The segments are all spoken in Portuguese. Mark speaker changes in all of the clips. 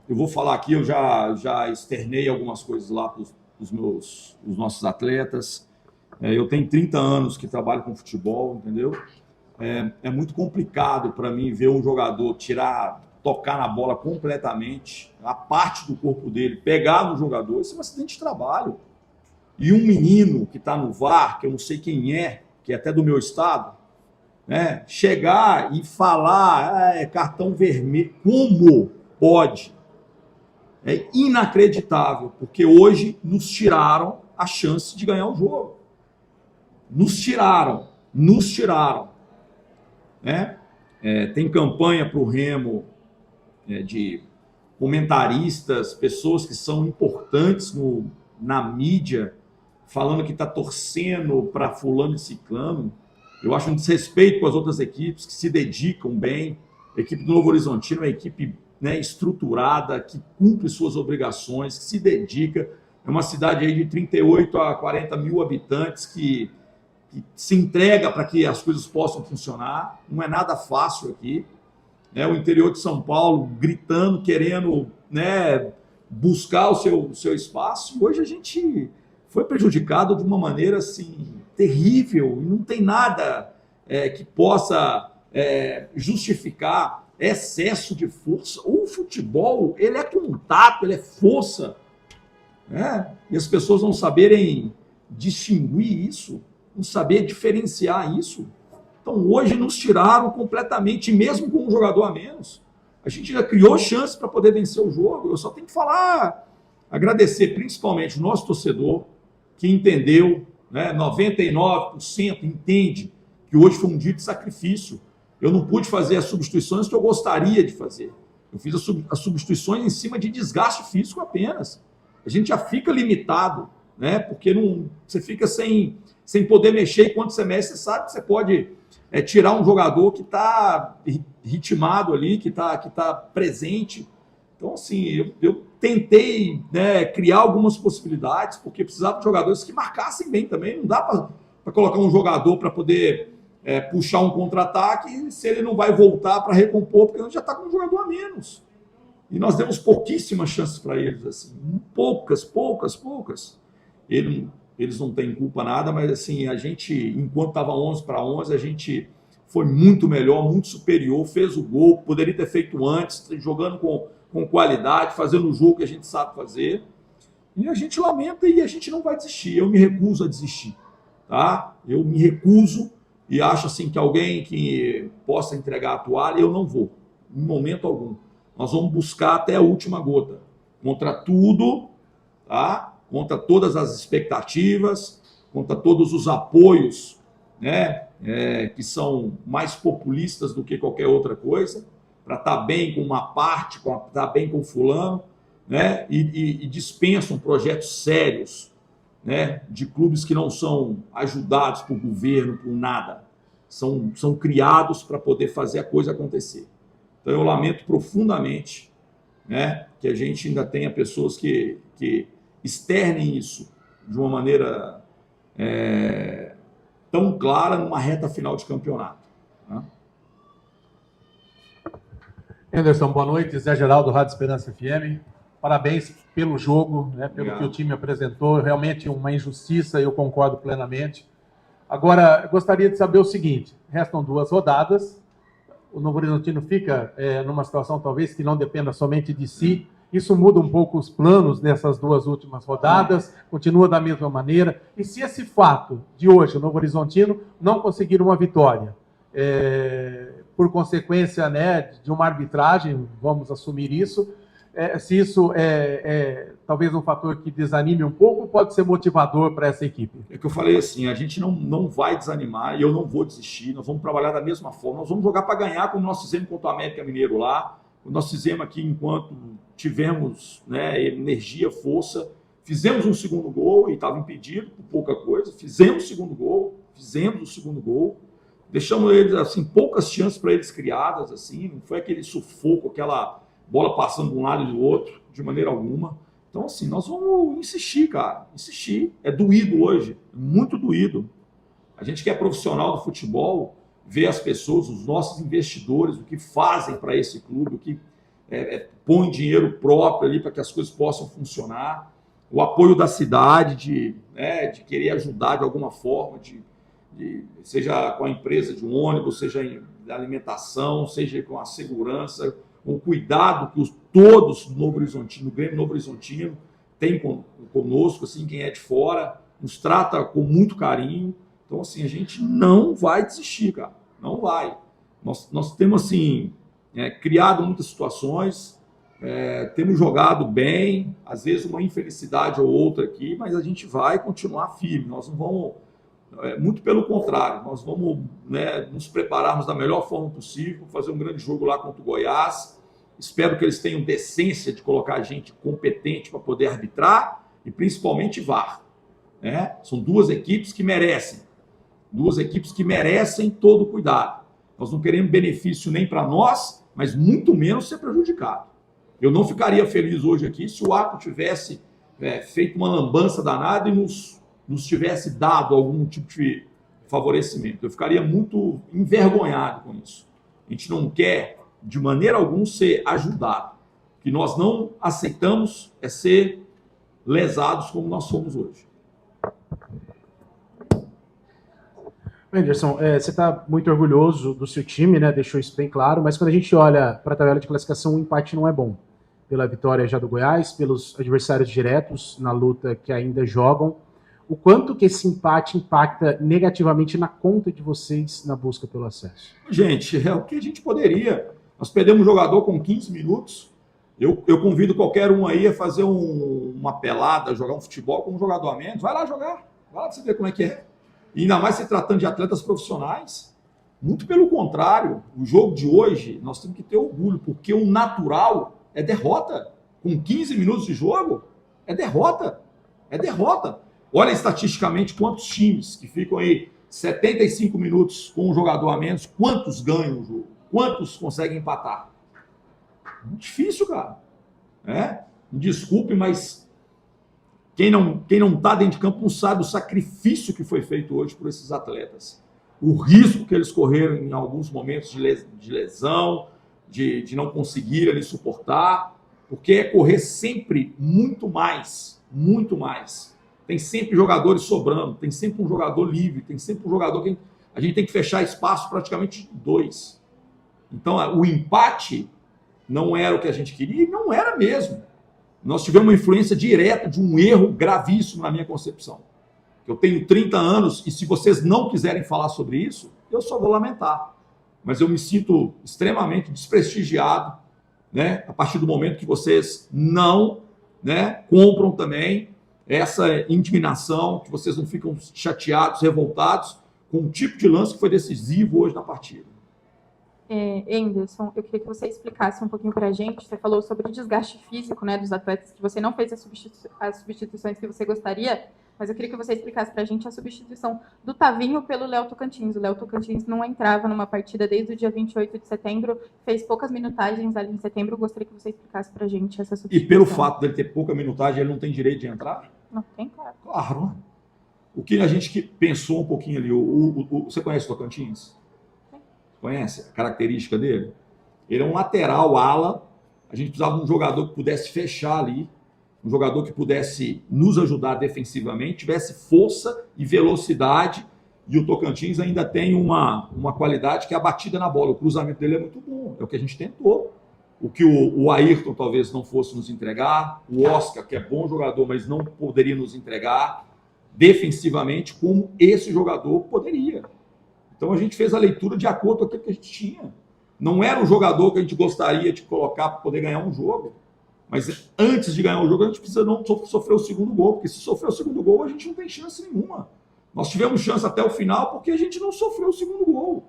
Speaker 1: eu vou falar aqui, eu já externei algumas coisas lá para os nossos atletas. Eu tenho 30 anos que trabalho com futebol, entendeu? É muito complicado para mim ver um jogador tocar na bola completamente, a parte do corpo dele, pegar no jogador. Isso é um acidente de trabalho. E um menino que está no VAR, que eu não sei quem é, que é até do meu estado, né, chegar e falar, é cartão vermelho, como pode? É inacreditável, porque hoje nos tiraram a chance de ganhar o jogo. Nos tiraram. Né? Tem campanha para o Remo de comentaristas, pessoas que são importantes na mídia, falando que está torcendo para fulano e ciclano. Eu acho um desrespeito com as outras equipes que se dedicam bem. A equipe do Novo Horizontino é uma equipe, né, estruturada, que cumpre suas obrigações, que se dedica. É uma cidade aí de 38 a 40 mil habitantes que se entrega para que as coisas possam funcionar. Não é nada fácil aqui. O interior de São Paulo gritando, querendo, né, buscar o seu espaço. E hoje a gente foi prejudicado de uma maneira assim, terrível, e não tem nada que possa justificar excesso de força. O futebol, ele é contato, ele é força, né? E as pessoas não saberem distinguir isso, não saber diferenciar isso. Então hoje nos tiraram completamente, mesmo com um jogador a menos. A gente já criou chance para poder vencer o jogo. Eu só tenho que agradecer principalmente o nosso torcedor, que entendeu, né, 99% entende que hoje foi um dia de sacrifício. Eu não pude fazer as substituições que eu gostaria de fazer. Eu fiz as substituições em cima de desgaste físico apenas. A gente já fica limitado, né, porque você fica sem poder mexer, e quando você mexe, você sabe que você pode tirar um jogador que está ritmado ali, que tá presente. Então, assim, eu tentei, né, criar algumas possibilidades, porque precisava de jogadores que marcassem bem também. Não dá para colocar um jogador para poder puxar um contra-ataque se ele não vai voltar para recompor, porque a gente já está com um jogador a menos. E nós demos pouquíssimas chances para eles, assim, poucas. Eles não têm culpa nada, mas assim, a gente, enquanto estava 11-11, a gente foi muito melhor, muito superior, fez o gol, poderia ter feito antes, jogando com qualidade, fazendo o jogo que a gente sabe fazer. E a gente lamenta e a gente não vai desistir. Eu me recuso a desistir, tá? Eu me recuso e acho assim que alguém que possa entregar a toalha, eu não vou, em momento algum. Nós vamos buscar até a última gota, contra tudo, tá? Contra todas as expectativas, contra todos os apoios, né, que são mais populistas do que qualquer outra coisa, para estar bem com uma parte, para estar bem com fulano, né, e dispensam projetos sérios, né, de clubes que não são ajudados por governo, por nada. São criados para poder fazer a coisa acontecer. Então eu lamento profundamente, né, que a gente ainda tenha pessoas que externem isso de uma maneira tão clara numa reta final de campeonato, né?
Speaker 2: Anderson, boa noite. Zé Geraldo, Rádio Esperança FM. Parabéns pelo jogo, né, pelo que o time apresentou. Realmente uma injustiça, eu concordo plenamente. Agora, eu gostaria de saber o seguinte: restam 2 rodadas. O Novo Horizontino fica numa situação talvez que não dependa somente de si. Isso muda um pouco os planos nessas 2 últimas rodadas, continua da mesma maneira. E se esse fato de hoje, o Novo Horizontino não conseguir uma vitória, por consequência, né, de uma arbitragem, vamos assumir isso, se isso talvez um fator que desanime um pouco, pode ser motivador para essa equipe?
Speaker 1: É que eu falei assim, a gente não vai desanimar e eu não vou desistir, nós vamos trabalhar da mesma forma, nós vamos jogar para ganhar, como nós fizemos contra o América Mineiro lá, nós fizemos aqui enquanto tivemos, né, energia, força, fizemos um segundo gol e estava impedido por pouca coisa, fizemos o segundo gol, deixamos eles assim, poucas chances para eles criadas, assim, não foi aquele sufoco, aquela bola passando de um lado e do outro, de maneira alguma. Então, assim, nós vamos insistir, cara, insistir. É doído hoje, muito doído. A gente que é profissional do futebol, vê as pessoas, os nossos investidores, o que fazem para esse clube, põe dinheiro próprio ali para que as coisas possam funcionar. O apoio da cidade de querer ajudar de alguma forma, seja com a empresa de ônibus, seja da alimentação, seja com a segurança, com o cuidado que todos do Novo Horizontino, no Grêmio Novo Horizontino, tem conosco, assim, quem é de fora, nos trata com muito carinho. Então, assim, a gente não vai desistir, cara. Não vai. Nós temos, assim, criado muitas situações, temos jogado bem, às vezes uma infelicidade ou outra aqui, mas a gente vai continuar firme. Nós não vamos, muito pelo contrário, nós vamos nos prepararmos da melhor forma possível, fazer um grande jogo lá contra o Goiás. Espero que eles tenham decência de colocar gente competente para poder arbitrar e principalmente VAR. São duas equipes que merecem todo o cuidado. Nós não queremos benefício nem para nós, mas muito menos ser prejudicado. Eu não ficaria feliz hoje aqui se o árbitro tivesse feito uma lambança danada e nos tivesse dado algum tipo de favorecimento. Eu ficaria muito envergonhado com isso. A gente não quer, de maneira alguma, ser ajudado. O que nós não aceitamos é ser lesados como nós somos hoje.
Speaker 3: Anderson, você está muito orgulhoso do seu time, né? Deixou isso bem claro, mas quando a gente olha para a tabela de classificação, o empate não é bom. Pela vitória já do Goiás, pelos adversários diretos na luta que ainda jogam. O quanto que esse empate impacta negativamente na conta de vocês na busca pelo acesso?
Speaker 1: Gente, é o que a gente poderia. Nós perdemos um jogador com 15 minutos. Eu convido qualquer um aí a fazer uma pelada, jogar um futebol com um jogador a menos. Vai lá jogar. Vai lá para você ver como é que é. E ainda mais se tratando de atletas profissionais. Muito pelo contrário, o jogo de hoje, nós temos que ter orgulho, porque o natural é derrota. Com 15 minutos de jogo, é derrota. É derrota. Olha estatisticamente quantos times que ficam aí 75 minutos com um jogador a menos, quantos ganham o jogo? Quantos conseguem empatar? Muito difícil, cara. Me desculpe, mas quem não está dentro de campo não sabe o sacrifício que foi feito hoje por esses atletas. O risco que eles correram em alguns momentos de lesão, de não conseguir ali suportar, porque é correr sempre muito mais. Tem sempre jogadores sobrando, tem sempre um jogador livre, tem sempre um jogador que a gente tem que fechar espaço praticamente de 2. Então, o empate não era o que a gente queria e não era mesmo. Nós tivemos uma influência direta de um erro gravíssimo na minha concepção. Eu tenho 30 anos e se vocês não quiserem falar sobre isso, eu só vou lamentar. Mas eu me sinto extremamente desprestigiado, a partir do momento que vocês não compram também essa indignação, que vocês não ficam chateados, revoltados com o tipo de lance que foi decisivo hoje na partida.
Speaker 4: Anderson, eu queria que você explicasse um pouquinho para a gente. Você falou sobre o desgaste físico dos atletas, que você não fez as substituições que você gostaria, mas eu queria que você explicasse para a gente a substituição do Tavinho pelo Léo Tocantins. O Léo Tocantins não entrava numa partida desde o dia 28 de setembro, fez poucas minutagens ali em setembro. Eu gostaria que você explicasse para a gente essa substituição.
Speaker 1: E pelo fato dele ter pouca minutagem, ele não tem direito de entrar?
Speaker 4: Não tem, claro.
Speaker 1: Claro. O que a gente pensou um pouquinho ali, você conhece o Tocantins? Conhece a característica dele? Ele é um lateral, ala. A gente precisava de um jogador que pudesse fechar ali, um jogador que pudesse nos ajudar defensivamente, tivesse força e velocidade. E o Tocantins ainda tem uma qualidade que é a batida na bola. O cruzamento dele é muito bom, é o que a gente tentou. O que o Ayrton talvez não fosse nos entregar, o Oscar, que é bom jogador, mas não poderia nos entregar defensivamente como esse jogador poderia. Então a gente fez a leitura de acordo com aquilo que a gente tinha. Não era um jogador que a gente gostaria de colocar para poder ganhar um jogo. Mas antes de ganhar o jogo, a gente precisa não sofrer o segundo gol. Porque se sofrer o segundo gol, a gente não tem chance nenhuma. Nós tivemos chance até o final porque a gente não sofreu o segundo gol.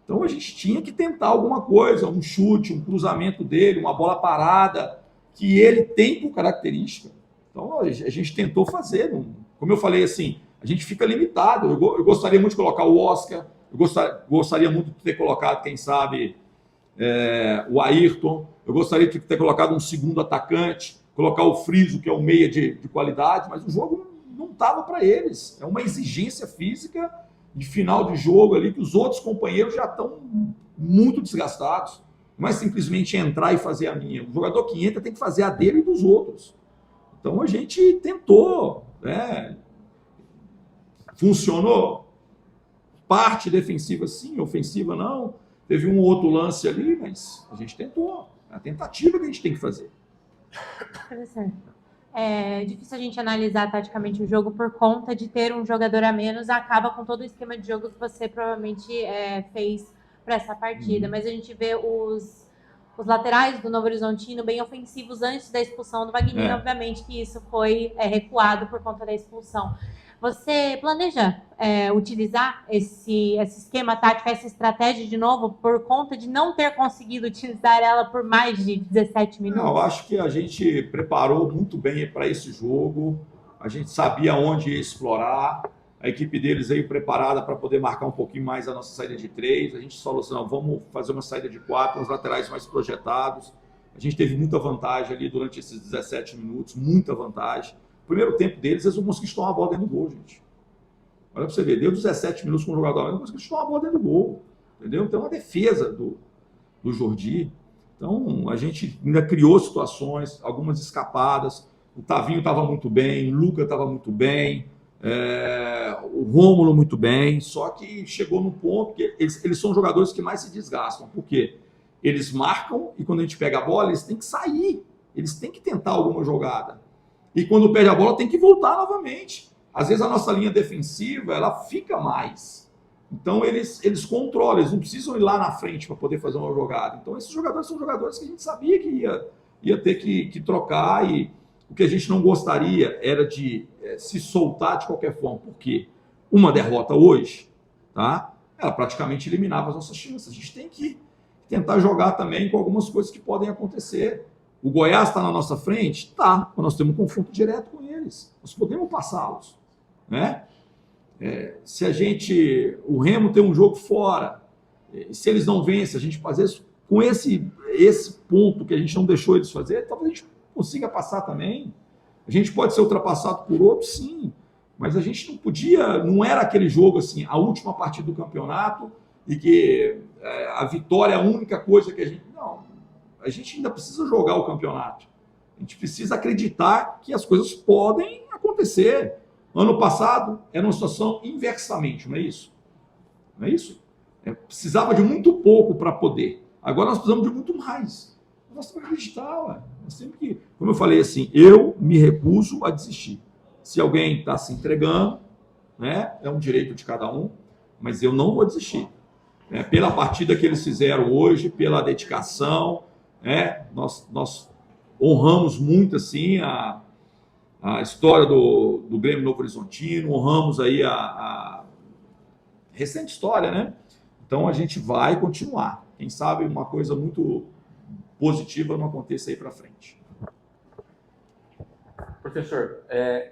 Speaker 1: Então a gente tinha que tentar alguma coisa, um chute, um cruzamento dele, uma bola parada, que ele tem por característica. Então a gente tentou fazer. Como eu falei assim, a gente fica limitado. Eu gostaria muito de colocar o Oscar, eu gostaria muito de ter colocado, quem sabe, o Ayrton, eu gostaria de ter colocado um segundo atacante, colocar o Friso, que é um meia de qualidade, mas o jogo não estava para eles. É uma exigência física de final de jogo ali, que os outros companheiros já estão muito desgastados. Não é simplesmente entrar e fazer a minha. O jogador que entra tem que fazer a dele e dos outros. Então a gente tentou, né? Funcionou. Parte defensiva sim, ofensiva não. Teve um outro lance ali, mas a gente tentou. É a tentativa que a gente tem que fazer.
Speaker 5: Professor, é difícil a gente analisar taticamente o jogo por conta de ter um jogador a menos, acaba com todo o esquema de jogo que você provavelmente fez para essa partida. Mas a gente vê os laterais do Novo Horizontino bem ofensivos antes da expulsão do Wagner, obviamente que isso foi recuado por conta da expulsão. Você planeja utilizar esse esquema tático, essa estratégia de novo, por conta de não ter conseguido utilizar ela por mais de 17 minutos?
Speaker 1: Não, eu acho que a gente preparou muito bem para esse jogo, a gente sabia onde ia explorar, a equipe deles veio preparada para poder marcar um pouquinho mais a nossa saída de 3, a gente falou assim, não, vamos fazer uma saída de 4, os laterais mais projetados, a gente teve muita vantagem ali durante esses 17 minutos, muita vantagem. O primeiro tempo deles, eles não conseguiram chutar uma bola dentro do gol, gente. Olha para você ver, deu 17 minutos com o jogador, eles não conseguiram chutar uma bola dentro do gol. Entendeu? Então, uma defesa do Jordi. Então, a gente ainda criou situações, algumas escapadas. O Tavinho estava muito bem, o Luca estava muito bem, o Rômulo muito bem. Só que chegou num ponto que eles são jogadores que mais se desgastam. Por quê? Eles marcam e quando a gente pega a bola, eles têm que sair. Eles têm que tentar alguma jogada. E quando perde a bola, tem que voltar novamente. Às vezes a nossa linha defensiva, ela fica mais. Então eles controlam, eles não precisam ir lá na frente para poder fazer uma jogada. Então esses jogadores são jogadores que a gente sabia que ia ter que trocar e o que a gente não gostaria era de se soltar de qualquer forma. Por quê? Uma derrota hoje, tá? Ela praticamente eliminava as nossas chances. A gente tem que tentar jogar também com algumas coisas que podem acontecer. O Goiás está na nossa frente? Tá, mas nós temos um confronto direto com eles. Nós podemos passá-los, né? Se o Remo tem um jogo fora, se eles não vencem, a gente fazer isso, com esse ponto que a gente não deixou eles fazer, talvez a gente consiga passar também. A gente pode ser ultrapassado por outros, sim, mas a gente não podia, não era aquele jogo assim, a última partida do campeonato e que a vitória é a única coisa que a gente... Não. A gente ainda precisa jogar o campeonato. A gente precisa acreditar que as coisas podem acontecer. Ano passado era uma situação inversamente, não é isso? Não é isso? Precisava de muito pouco para poder. Agora nós precisamos de muito mais. Nós temos que acreditar. Nós temos que, como eu falei assim, eu me recuso a desistir. Se alguém está se entregando, né, é um direito de cada um, mas eu não vou desistir. Pela partida que eles fizeram hoje, pela dedicação... nós honramos muito assim a história do Grêmio Novo Horizontino, honramos aí a recente história, né? Então a gente vai continuar. Quem sabe uma coisa muito positiva não aconteça aí para frente.
Speaker 6: Professor,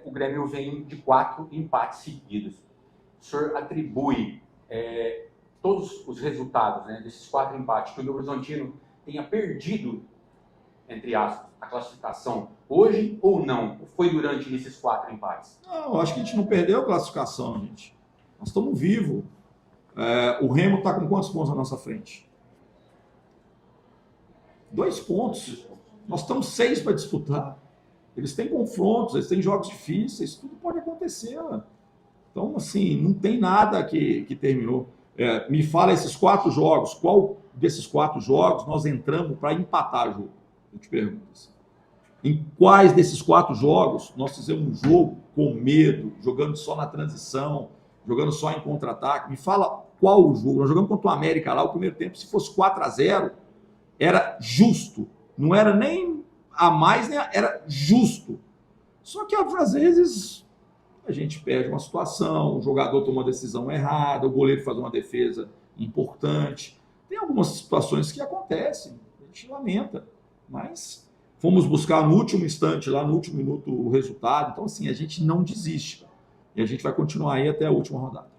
Speaker 6: o Grêmio vem de 4 empates seguidos. O senhor atribui todos os resultados, né, desses 4 empates que o Novo Horizontino tenha perdido, entre aspas, a classificação hoje ou não? Ou foi durante esses 4 empates?
Speaker 1: Não, acho que a gente não perdeu a classificação, gente. Nós estamos vivos. O Remo está com quantos pontos na nossa frente? 2 pontos. Nós estamos 6 para disputar. Eles têm confrontos, eles têm jogos difíceis, tudo pode acontecer. Então, assim, não tem nada que terminou. Me fala esses 4 jogos, qual desses 4 jogos nós entramos para empatar o jogo? Eu te pergunto assim. Em quais desses 4 jogos nós fizemos um jogo com medo, jogando só na transição, jogando só em contra-ataque? Me fala qual o jogo. Nós jogamos contra o América lá, o primeiro tempo, se fosse 4-0, era justo. Não era nem a mais, nem era justo. Só que às vezes a gente perde uma situação, o jogador toma uma decisão errada, o goleiro faz uma defesa importante. Tem algumas situações que acontecem, a gente lamenta, mas fomos buscar no último instante, lá no último minuto, o resultado. Então, assim, a gente não desiste. E a gente vai continuar aí até a última rodada.